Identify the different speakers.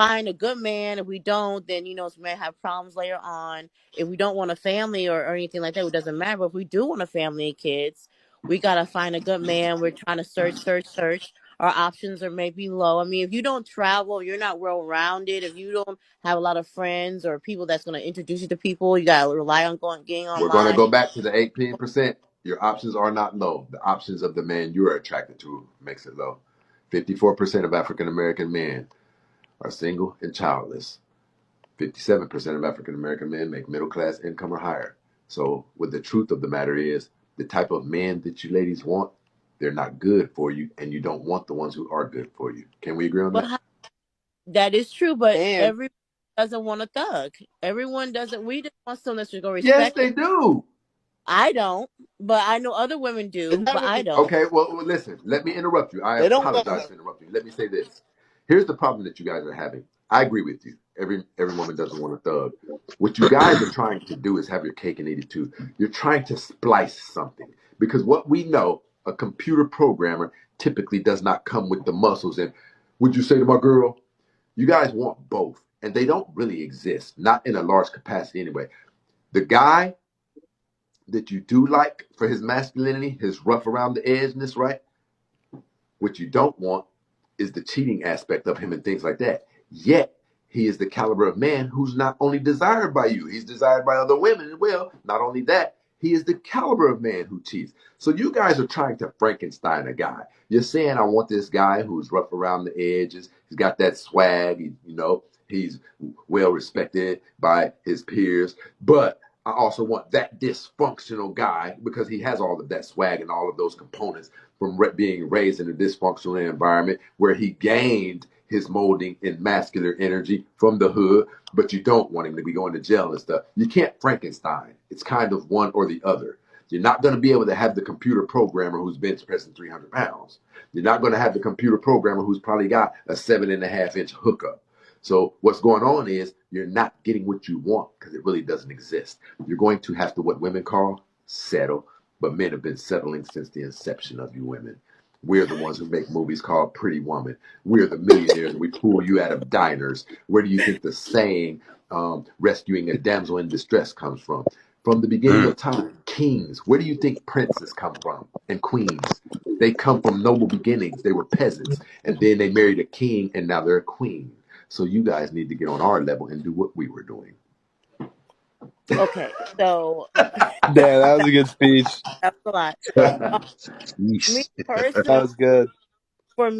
Speaker 1: find a good man. If we don't, then we may have problems later on. If we don't want a family or anything like that, it doesn't matter. But if we do want a family and kids, we gotta find a good man. We're trying to search. Our options are maybe low. I mean, if you don't travel, you're not well rounded. If you don't have a lot of friends or people that's gonna introduce you to people, you gotta rely on getting
Speaker 2: We're going to
Speaker 1: online.
Speaker 2: go back to the 18%. Your options are not low. The options of the man you are attracted to makes it low. 54% of African American men are single and childless. 57% of African American men make middle class income or higher. So, what the truth of the matter is, the type of men that you ladies want, they're not good for you, and you don't want the ones who are good for you. Can we agree on
Speaker 1: But
Speaker 2: that?
Speaker 1: that is true. But
Speaker 3: And
Speaker 1: everyone doesn't want a thug. Everyone doesn't. We just want someone that's gonna
Speaker 2: Yes,
Speaker 1: respect us.
Speaker 2: they do.
Speaker 1: I don't, but I know other women
Speaker 3: it's
Speaker 1: do,
Speaker 3: not
Speaker 1: but I
Speaker 3: really,
Speaker 1: don't.
Speaker 2: Okay, well, listen, let me interrupt you. I
Speaker 3: they don't want
Speaker 2: apologize for interrupting you. Let me say this. Here's the problem that you guys are having. I agree with you. Every woman doesn't want a thug. What you guys are trying to do is have your cake and eat it too. You're trying to splice something. Because what we know, a computer programmer typically does not come with the muscles. And would you say to my girl, you guys want both. And they don't really exist, not in a large capacity anyway. The guy that you do like for his masculinity, his rough around the edgeness, right? What you don't want is the cheating aspect of him and things like that. Yet, he is the caliber of man who's not only desired by you, he's desired by other women as well. Not only that, he is the caliber of man who cheats. So you guys are trying to Frankenstein a guy. You're saying, I want this guy who's rough around the edges. He's got that swag, he's well respected by his peers. But I also want that dysfunctional guy because he has all of that swag and all of those components from being raised in a dysfunctional environment where he gained his molding in masculine energy from the hood, but you don't want him to be going to jail and stuff. You can't Frankenstein. It's kind of one or the other. You're not going to be able to have the computer programmer who's bench pressing 300 pounds. You're not going to have the computer programmer who's probably got a 7.5-inch hookup. So what's going on is you're not getting what you want because it really doesn't exist. You're going to have to, what women call, settle. But men have been settling since the inception of you women. We're the ones who make movies called Pretty Woman. We're the millionaires. We pull you out of diners. Where do you think the saying, rescuing a damsel in distress comes from? From the beginning of time, kings. Where do you think princes come from? And queens. They come from noble beginnings. They were peasants. And then they married a king, and now they're a queen. So you guys need to get on our level and do what we were doing.
Speaker 1: Okay, so
Speaker 3: Damn, that was a good speech.
Speaker 1: that's a lot. Me
Speaker 4: Yeesh.
Speaker 3: That
Speaker 1: personally,
Speaker 3: was good.
Speaker 1: for